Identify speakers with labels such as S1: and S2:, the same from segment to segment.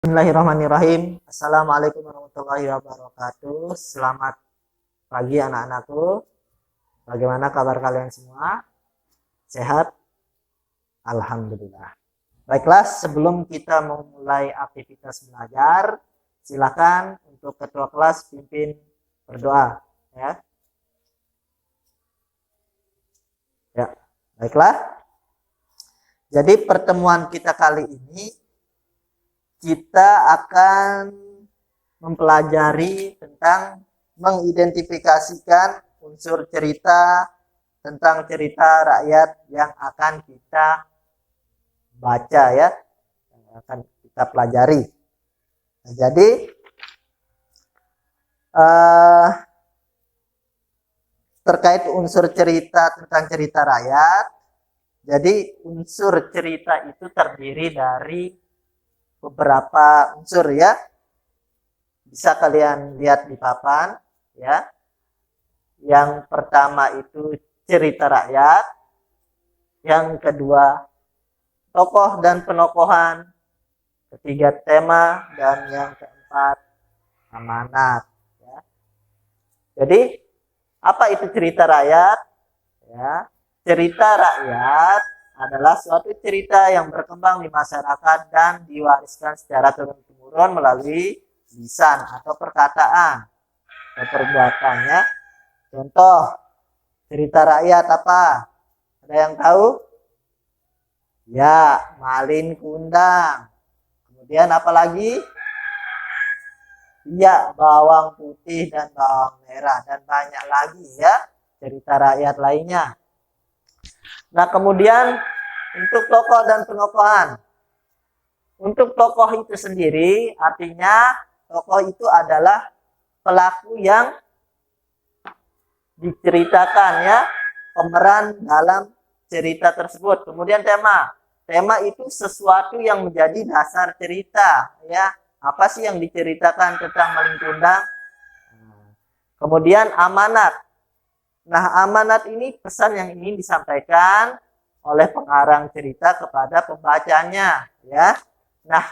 S1: Bismillahirrahmanirrahim. Assalamualaikum warahmatullahi wabarakatuh. Selamat pagi anak-anakku. Bagaimana kabar kalian semua? Sehat? Alhamdulillah. Baiklah, sebelum kita memulai aktivitas belajar, silakan untuk ketua kelas pimpin berdoa, ya. Ya, baiklah. Jadi pertemuan kita kali ini kita akan mempelajari tentang mengidentifikasikan unsur cerita tentang cerita rakyat yang akan kita baca, ya, yang akan kita pelajari. Nah, jadi terkait unsur cerita tentang cerita rakyat, jadi unsur cerita itu terdiri dari beberapa unsur, ya. Bisa kalian lihat di papan, ya. Yang pertama itu cerita rakyat, yang kedua tokoh dan penokohan, ketiga tema, dan yang keempat amanat, ya. Jadi apa itu cerita rakyat? Ya, cerita rakyat adalah suatu cerita yang berkembang di masyarakat dan diwariskan secara turun-temurun melalui lisan atau perkataan atau perbuatannya. Contoh cerita rakyat apa? Ada yang tahu? Ya, Malin Kundang. Kemudian apa lagi? Ya, bawang putih dan bawang merah, dan banyak lagi, ya, cerita rakyat lainnya. Nah, kemudian untuk tokoh dan penokohan. Untuk tokoh itu sendiri, artinya tokoh itu adalah pelaku yang diceritakan, ya, pemeran dalam cerita tersebut. Kemudian tema. Tema itu sesuatu yang menjadi dasar cerita, ya. Apa sih yang diceritakan tentang Malin Kundang? Kemudian amanat. Nah, amanat ini pesan yang ingin disampaikan oleh pengarang cerita kepada pembacanya, ya. Nah,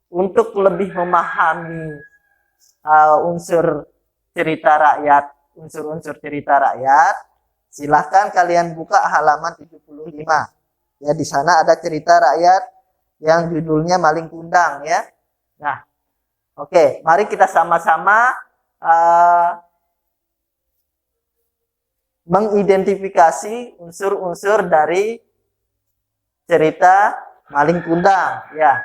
S1: untuk lebih memahami unsur cerita rakyat, unsur-unsur cerita rakyat, silahkan kalian buka halaman 75. Ya, di sana ada cerita rakyat yang judulnya Malin Kundang, ya. Nah, oke, mari kita sama-sama mengidentifikasi unsur-unsur dari cerita Malin Kundang, ya.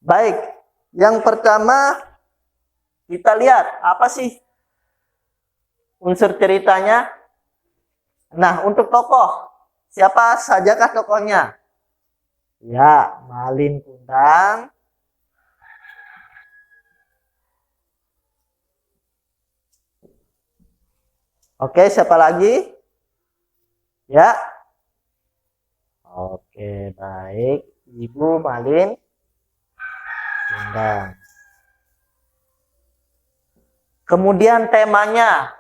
S1: Baik, yang pertama kita lihat apa sih unsur ceritanya. Nah, untuk tokoh, siapa sajakah tokohnya? Ya, Malin Kundang. Oke, siapa lagi? Ya. Oke, baik. Ibu Malin Kundang. Kemudian temanya.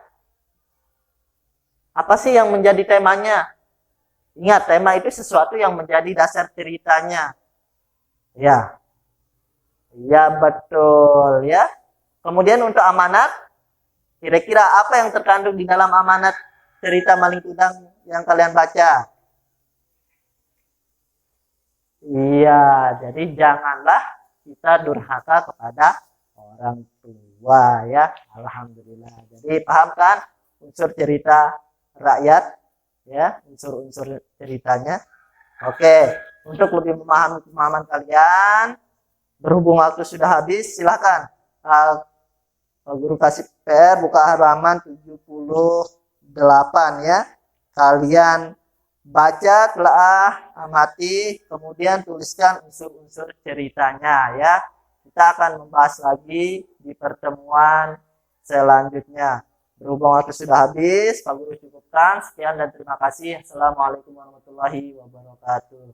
S1: Apa sih yang menjadi temanya? Ingat, tema itu sesuatu yang menjadi dasar ceritanya. Ya. Ya, betul, ya. Kemudian untuk amanat, kira-kira apa yang terkandung di dalam amanat cerita Malin Kundang yang kalian baca? Iya, jadi janganlah kita durhaka kepada orang tua, ya. Alhamdulillah. Jadi paham kan unsur cerita rakyat, ya, unsur-unsur ceritanya. Oke, untuk lebih memahami pemahaman kalian, berhubung waktu sudah habis, silakan guru kasih PR buka halaman 78, ya. Kalian baca, telah amati, kemudian tuliskan unsur-unsur ceritanya, ya. Kita akan membahas lagi di pertemuan selanjutnya. Berhubung waktu sudah habis, Pak Guru cukupkan. Sekian dan terima kasih. Assalamualaikum warahmatullahi wabarakatuh.